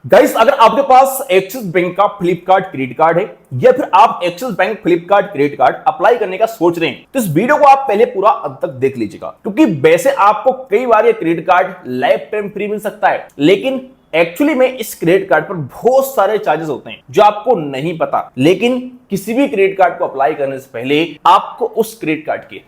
Guys, अगर आपके पास axis bank का फ्लिपकार्ट क्रेडिट कार्ड है या फिर आप axis bank Flipkart credit card apply करने का सोच रहे हैं तो इस वीडियो को आप पहले पूरा अंत तक देख लीजिएगा, क्योंकि वैसे आपको कई बार ये credit card life time free मिल सकता है, लेकिन एक्चुअली में इस क्रेडिट कार्ड पर बहुत सारे चार्जेस होते हैं जो आपको नहीं पता। लेकिन किसी भी क्रेडिट कार्ड को अप्लाई करने से पहले आपको उस क्रेडिट कार्ड के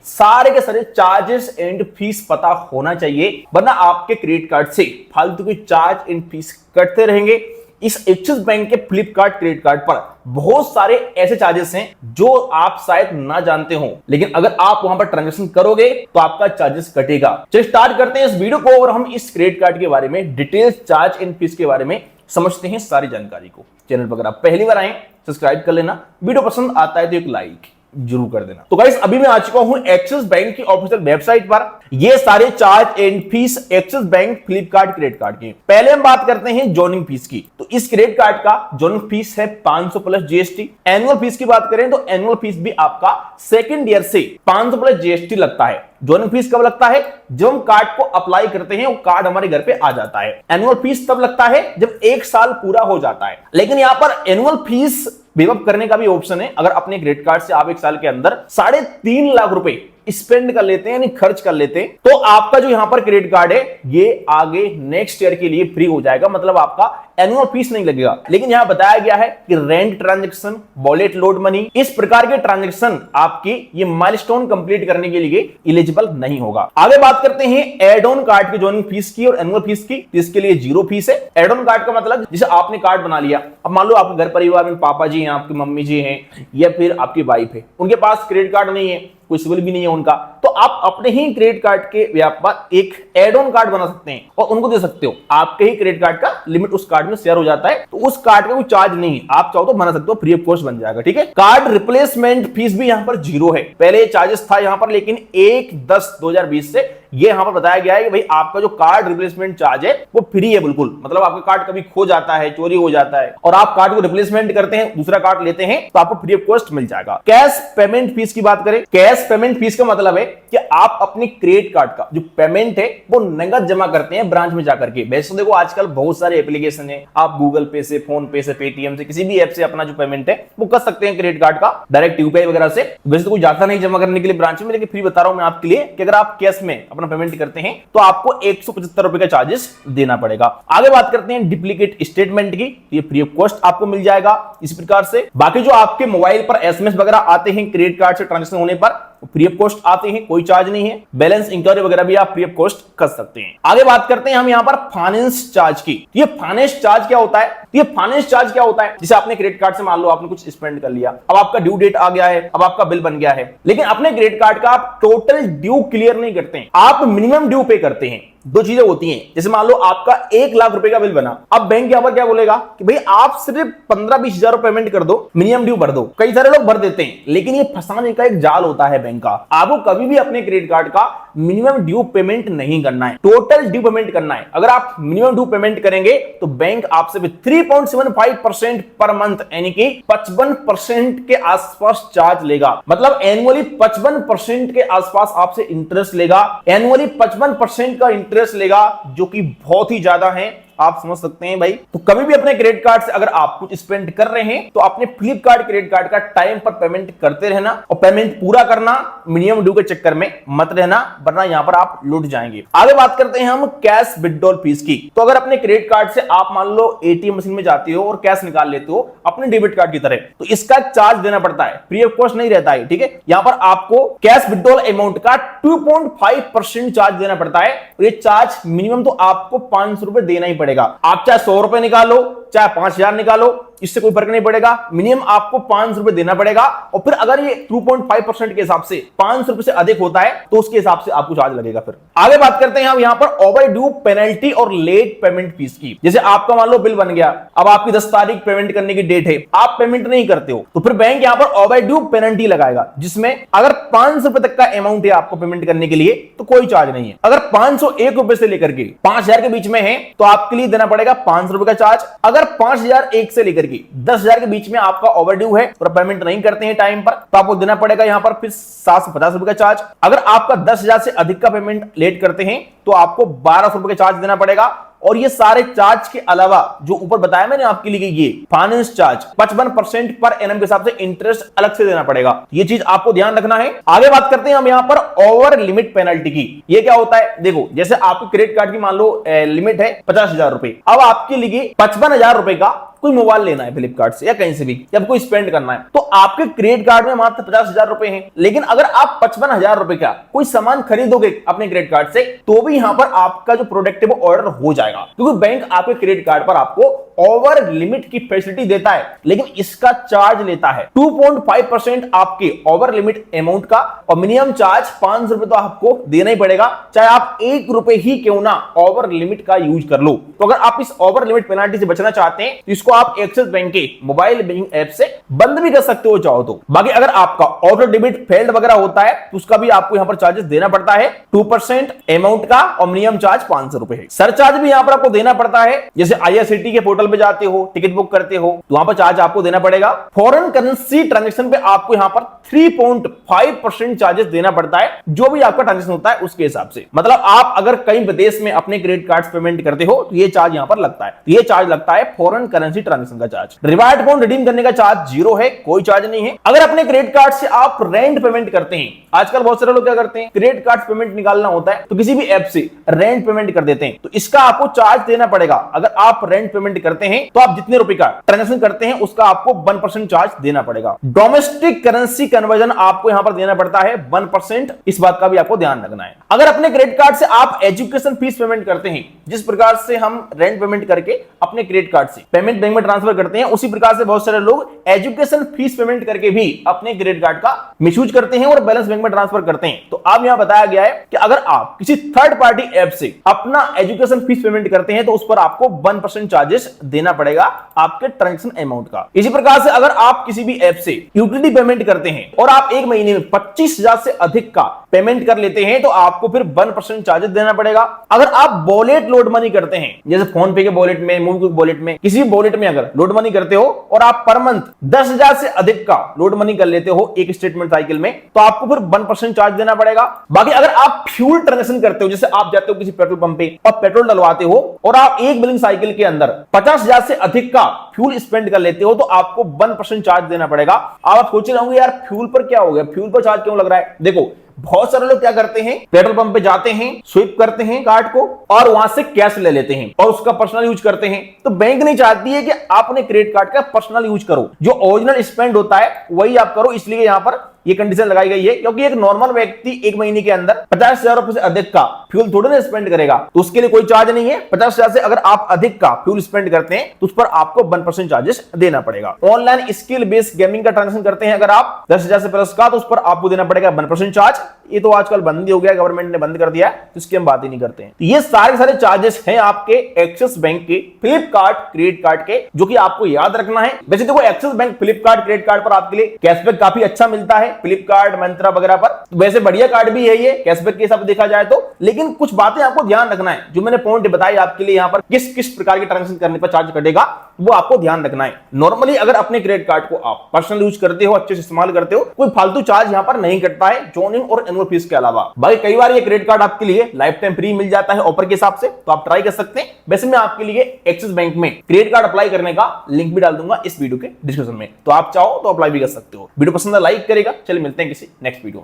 सारे चार्जेस एंड फीस पता होना चाहिए, वरना आपके क्रेडिट कार्ड से फालतू की चार्ज एंड फीस कटते रहेंगे। इस एक्सिस बैंक के फ्लिपकार्ट क्रेडिट कार्ड पर बहुत सारे ऐसे चार्जेस हैं जो आप शायद ना जानते हो, लेकिन अगर आप वहां पर ट्रांजैक्शन करोगे तो आपका चार्जेस कटेगा। चलिए स्टार्ट करते हैं इस वीडियो को और हम इस क्रेडिट कार्ड के बारे में डिटेल्स, चार्ज एंड फीस के बारे में समझते हैं सारी जानकारी को। चैनल पर अगर आप पहली बार आए सब्सक्राइब कर लेना, वीडियो पसंद आता है तो एक लाइक जरूर कर देना। तो गाइस, अभी मैं आ चुका हूं एक्सिस बैंक की ऑफिशियल वेबसाइट पर। ये सारे charge and fees axis bank Flipkart credit card के। पहले हम बात करते हैं जॉइनिंग फीस की। तो इस क्रेडिट कार्ड का जॉइनिंग फीस है 500 प्लस जीएसटी। एनुअल फीस की बात करें तो एनुअल फीस भी आपका सेकंड ईयर से 500 प्लस जीएसटी लगता है। जॉइनिंग फीस कब लगता है? जब हम कार्ड को अप्लाई करते हैं, वो कार्ड हमारे घर पे आ जाता है। एनुअल फीस तब लगता है जब 1 साल पूरा हो जाता है। लेकिन यहां पर एनुअल फीस वेव करने का भी ऑप्शन है। अगर अपने क्रेडिट कार्ड से आप 1 साल के अंदर 3.5 लाख रुपए स्पेंड कर लेते हैं, यानी खर्च कर लेते हैं, तो आपका जो यहां पर क्रेडिट कार्ड है ये आगे नेक्स्ट ईयर के लिए फ्री हो जाएगा। मतलब आपका एनुअल फीस नहीं लगेगा। लेकिन यहां बताया गया है कि rent transaction, wallet load money, इस प्रकार के ट्रांजैक्शन आपकी ये माइलस्टोन कंप्लीट करने के लिए एलिजिबल नहीं होगा। आगे बात करते हैं एड ऑन कार्ड की जॉइनिंग फीस की और एनुअल फीस की। इसके लिए 0 फीस है। एड ऑन कार्ड का मतलब जैसे आपने कार्ड बना लिया, अब मान लो आपके घर परिवार में पापा जी हैं, आपकी मम्मी जी हैं या फिर आपकी वाइफ है, उनके पास क्रेडिट कार्ड नहीं है, कोई सिविल भी नहीं है उनका, तो आप अपने ही क्रेडिट कार्ड के व्यापार एक एड ऑन कार्ड बना सकते हैं और उनको दे सकते हो। आपके ही क्रेडिट कार्ड का लिमिट उस कार्ड में शेयर हो जाता है, तो उस कार्ड का कोई चार्ज नहीं है, आप चाहो तो बना सकते हो, फ्री ऑफ कॉस्ट बन जाएगा। ठीक है। कार्ड रिप्लेसमेंट फीस भी यहां पर 0 है। पहले चार्जेस था यहां पर, लेकिन 1/10/2020 से ये यहां पर बताया गया है कि भाई आपका जो कार्ड रिप्लेसमेंट चार्ज है वो फ्री है बिल्कुल। मतलब आपका कार्ड कभी खो जाता है, चोरी हो जाता है और आप कार्ड को रिप्लेसमेंट करते हैं, दूसरा कार्ड लेते हैं, तो आपको फ्री ऑफ कॉस्ट मिल जाएगा। कैश पेमेंट फीस की बात करें, कैश पेमेंट फीस का मतलब है कि आप अपनी क्रेडिट कार्ड का जो पेमेंट है वो नगद जमा करते हैं ब्रांच में जाकर के। वैसे देखो आजकल बहुत सारे एप्लीकेशन है, आप गूगल पे से, फोन पे से, पेटीएम से, किसी भी ऐप से अपना जो पेमेंट है वो कर सकते हैं क्रेडिट कार्ड का, डायरेक्ट यूपीआई वगैरह से। वैसे तो कोई जाता नहीं जमा करने के लिए ब्रांच में, लेकिन फ्री बता रहा हूं मैं आपके लिए कि अगर आप कैश में अपना पेमेंट करते हैं तो आपको 175 रुपए का चार्जेस देना पड़ेगा। आगे बात करते हैं डुप्लीकेट स्टेटमेंट की। ये फ्री ऑफ कॉस्ट आपको मिल जाएगा इस प्रकार से। बाकी जो आपके मोबाइल पर एसएमएस वगैरह आते हैं क्रेडिट कार्ड से ट्रांजैक्शन होने पर, फ्री ऑफ कॉस्ट आते हैं, कोई चार्ज नहीं है। बैलेंस इंक्वायरी वगैरह भी आप फ्री ऑफ कॉस्ट कर सकते हैं। आगे बात करते हैं हम यहां पर फाइनेंस चार्ज की। ये फाइनेंस चार्ज क्या होता है? ये फाइनेंस चार्ज क्या होता है? जैसे आपने क्रेडिट कार्ड से मान लो आपने कुछ स्पेंड कर लिया, अब आपका ड्यू डेट आ गया है, अब आपका बिल बन गया है, लेकिन अपने क्रेडिट कार्ड का आप टोटल ड्यू क्लियर नहीं करते हैं, आप मिनिमम ड्यू पे करते हैं। दो चीजें होती हैं। जैसे मान लो आपका 1 लाख रुपए का बिल बना, अब बैंक यहां पर क्या बोलेगा कि भाई आप सिर्फ 15-20 हजार पेमेंट कर दो, मिनिमम ड्यू भर दो। कई सारे लोग भर देते हैं, लेकिन ये फंसाने का एक जाल होता है बैंक का। आपको कभी भी अपने क्रेडिट कार्ड का मिनिमम ड्यू पेमेंट नहीं करना है, टोटल ड्यू पेमेंट करना है। अगर आप मिनिमम ड्यू पेमेंट करेंगे तो बैंक आपसे 3.75% पर मंथ, यानी कि 55% के आसपास चार्ज लेगा। मतलब एनुअली 55% के आसपास आपसे इंटरेस्ट लेगा। एनुअली 55% का इंटरेस्ट लेगा, जो कि बहुत ही ज्यादा है, आप समझ सकते हैं भाई। तो कभी भी अपने क्रेडिट कार्ड से अगर आप कुछ स्पेंड कर रहे हैं तो अपने फ्लिपकार्ट क्रेडिट कार्ड का टाइम पर पेमेंट करते रहना और पेमेंट पूरा करना, मिनिमम ड्यू के चक्कर में मत रहना, वरना यहां पर आप लूट जाएंगे। आगे बात करते हैं हम कैश विथड्रॉल फीस की। तो अगर अपने क्रेडिट कार्ड से आप मान लो एटीएम मशीन में जाते हो और कैश निकाल लेते हो अपने डेबिट कार्ड की तरह, तो इसका चार्ज देना पड़ता है, फ्री ऑफ कॉस्ट नहीं रहता है। ठीक है। यहां पर आपको कैश विथड्रॉल अमाउंट का 2.5% चार्ज देना पड़ता है। ये चार्ज मिनिमम तो आपको 500 रुपए देना ही पड़ेगा। आप चाहे 100 रुपए निकालो, चाहे 5000 निकालो, इससे कोई फर्क नहीं पड़ेगा। मिनिमम आपको 500 रुपए देना पड़ेगा। और फिर अगर ये 2.5% के हिसाब से 500 रुपए से अधिक होता है तो उसके हिसाब से आपको चार्ज लगेगा। फिर आगे बात करते हैं हम यहां पर ओवर ड्यू पेनल्टी और लेट पेमेंट फीस की। जैसे आपका मान लो बिल बन गया, अब आपकी 10 तारीख पेमेंट करने की डेट है, आप पेमेंट नहीं करते हो, तो फिर बैंक यहां पर ओवर ड्यू पेनल्टी लगाएगा, जिसमें अगर 500 रुपए तक का अमाउंट है आपको पेमेंट करने के लिए तो कोई चार्ज नहीं है। अगर 501 रुपए से लेकर के 5000 के बीच में है तो आपके लिए देना पड़ेगा 500 रुपए का चार्ज। अगर 5001 से लेकर के 10,000 के बीच में आपका ओवरड्यू है और पेमेंट नहीं करते हैं टाइम पर, तो आपको देना पड़ेगा यहां पर फिर 750 रुपए का चार्ज। अगर आपका 10,000 से अधिक का पेमेंट लेट करते हैं तो आपको 1200 रुपए का चार्ज देना पड़ेगा। और ये सारे चार्ज के अलावा जो ऊपर बताया मैंने आपके लिए, ये फाइनेंस चार्ज 55% पर एनम के हिसाब से इंटरेस्ट अलग से देना पड़ेगा। ये चीज आपको ध्यान रखना है। आगे बात करते हैं हम यहाँ पर ओवर लिमिट पेनल्टी की। ये क्या होता है, देखो जैसे आपके क्रेडिट कार्ड की मान लो लिमिट है 50,000 रुपए, अब आपके लिए 55,000 रुपए का कोई मोबाइल लेना है फ्लिपकार्ट से या कहीं से भी, जब कोई स्पेंड करना है, तो आपके क्रेडिट कार्ड में मात्र 50,000 रुपए हैं। लेकिन अगर आप 55,000 रुपए का कोई सामान खरीदोगे अपने क्रेडिट कार्ड से, तो भी यहां पर आपका जो प्रोडक्ट है वो ऑर्डर हो जाएगा, क्योंकि बैंक आपके क्रेडिट कार्ड पर आपको ओवर लिमिट की फैसिलिटी देता है, लेकिन इसका चार्ज लेता है 2.5% आपके ओवर लिमिट अमाउंट का, और मिनिमम चार्ज 500 रुपए तो आपको देना ही पड़ेगा, चाहे आप 1 रुपए ही क्यों ना ओवर लिमिट का यूज कर लो। तो अगर आप इस ओवर लिमिट पेनल्टी से बचना चाहते हैं तो इसको आप एक्सिस बैंक के मोबाइल बैंकिंग ऐप से बंद भी कर सकते हो चाहो तो। बाकी अगर आपका ऑटो डेबिट फेल्ड वगैरह होता है तो उसका भी आपको यहां पर चार्जेस देना पड़ता है 2% अमाउंट का, और मिनिमम चार्ज 500 रुपए है। सरचार्ज भी यहां पर आपको देना पड़ता है, जैसे आईआरसीटी के पोर्टल पे जाते हो, टिकट बुक करते हो तो वहां पर चार्ज आपको देना पड़ेगा। फॉरेन करेंसी ट्रांजैक्शन पे आपको यहां पर 3.5% चार्जेस देना पड़ता है, जो भी आपका ट्रांजैक्शन होता है उसके हिसाब से। मतलब आप अगर कहीं विदेश में अपने क्रेडिट कार्ड पेमेंट करते हो तो ये चार्ज यहां पर लगता है। ये चार्ज लगता है फॉरेन करेंसी ट्रांजैक्शन का चार्ज। रिवार्ड पॉइंट रिडीम करने का चार्ज 0 है, कोई चार्ज नहीं है। अगर अपने क्रेडिट कार्ड से आप रेंट पेमेंट करते हैं, आजकल बहुत सारे लोग क्या करते हैं, क्रेडिट कार्ड पेमेंट निकालना होता है तो किसी भी ऐप से रेंट पेमेंट कर देते हैं, तो इसका आपको चार्ज देना पड़ेगा। अगर आप रेंट पेमेंट करते हैं तो आप जितने रुपए का ट्रांजैक्शन करते हैं उसका आपको 1% चार्ज देना पड़ेगा। डोमेस्टिक करेंसी कन्वर्जन आपको यहां पर देना पड़ता है 1%, इस बात का भी आपको ध्यान रखना है। अगर अपने क्रेडिट कार्ड से आप एजुकेशन फीस पेमेंट करते हैं, जिस प्रकार से हम रेंट पेमेंट करके अपने क्रेडिट कार्ड से पेमेंट बैंक में ट्रांसफर करते हैं, उसी प्रकार से बहुत सारे लोग एजुकेशन फीस पेमेंट करके भी अपने क्रेडिट कार्ड का मिसयूज करते हैं और बैलेंस बैंक में ट्रांसफर करते हैं। तो आप यहां बताया गया है कि अगर आप किसी थर्ड पार्टी ऐप से अपना एजुकेशन फीस पेमेंट करते हैं तो उस पर आपको 1% चार्जेस देना पड़ेगा आपके ट्रांजैक्शन अमाउंट का। इसी प्रकार से अगर आप किसी भी ऐप से यूटिलिटी पेमेंट करते हैं और आप एक महीने में 25,000 से अधिक का पेमेंट कर लेते हैं तो आपको फिर 1% चार्जेस देना पड़ेगा। अगर आप वॉलेट लोड मनी करते हैं, जैसे फोन पे के वॉलेट में, मूवी के वॉलेट में, किसी भी वॉलेट में अगर लोड मनी करते हो और आप पर मंथ 10,000 से अधिक का लोड मनी कर लेते हो एक स्टेटमेंट साइकिल में, तो आपको फिर 1% चार्ज देना पड़ेगा। बाकी अगर आप फ्यूल ट्रांजैक्शन करते हो, जैसे आप जाते हो किसी पेट्रोल पंप पे और पेट्रोल डलवाते हो और आप एक बिलिंग साइकिल के अंदर 50,000 से अधिक का फ्यूल स्पेंड कर लेते हो तो आपको 1% चार्ज देना पड़ेगा। आप सोच रहे होंगे यार फ्यूल पर क्या हो गया, फ्यूल पर चार्ज क्यों लग रहा है? देखो बहुत सारे लोग क्या करते हैं, पेट्रोल पंप पे जाते हैं, स्विप करते हैं कार्ड को और वहां से कैश ले लेते हैं और उसका पर्सनल यूज करते हैं। तो बैंक नहीं चाहती है कि आप अपने क्रेडिट कार्ड का पर्सनल यूज करो, जो ओरिजिनल स्पेंड होता है वही आप करो। इसलिए यहां पर ये कंडीशन लगाई गई है, क्योंकि एक नॉर्मल व्यक्ति एक महीने के अंदर 50,000 रुपए से अधिक का फ्यूल थोड़ा ना स्पेंड करेगा, तो उसके लिए कोई चार्ज नहीं है। 50,000 से अगर आप अधिक का फ्यूल स्पेंड करते हैं तो उस पर आपको 1% चार्जेस देना पड़ेगा। ऑनलाइन स्किल बेस्ड गेमिंग का ट्रांजैक्शन करते हैं अगर आप 10,000 से प्लस का, तो उस पर आपको देना पड़ेगा 1% चार्ज। ये तो आजकल बंद ही हो गया, गवर्नमेंट ने बंद कर दिया है, तो इसकी हम बात ही नहीं करते हैं। तो ये सारे चार्जेस हैं आपके एक्सिस बैंक के फ्लिपकार्ट क्रेडिट कार्ड के, जो कि आपको याद रखना है। वैसे देखो axis bank Flipkart credit card पर आपके लिए कैशबैक काफी अच्छा मिलता है, फ्लिपकार्ट मंत्रा वगैरह पर। तो वैसे बढ़िया कार्ड भी है ये कैशबैक के हिसाब से देखा जाए तो, लेकिन कुछ बातें आपको ध्यान रखना है, जो मैंने पॉइंट बताई आपके लिए। यहाँ पर किस किस प्रकार के ट्रांजैक्शन करने पर चार्ज कटेगा वो आपको ध्यान रखना है। नॉर्मली अगर अपने क्रेडिट कार्ड को आप पर्सनल यूज करते हो, अच्छे से इस्तेमाल करते हो, कोई फालतू चार्ज यहाँ पर नहीं कटता है जोनिंग और एनुअल फीस के अलावा। भाई कई बार ये क्रेडिट कार्ड आपके लिए लाइफ टाइम फ्री मिल जाता है ऑफर के हिसाब से, तो आप ट्राई कर सकते हैं। वैसे मैं आपके लिए एक्सिस बैंक में क्रेडिट कार्ड अप्लाई करने का लिंक भी डाल दूंगा इस वीडियो के डिस्क्रिप्शन में, तो आप चाहो तो अप्लाई भी कर सकते हो। वीडियो पसंद है लाइक करेगा। चलिए मिलते हैं किसी नेक्स्ट वीडियो में।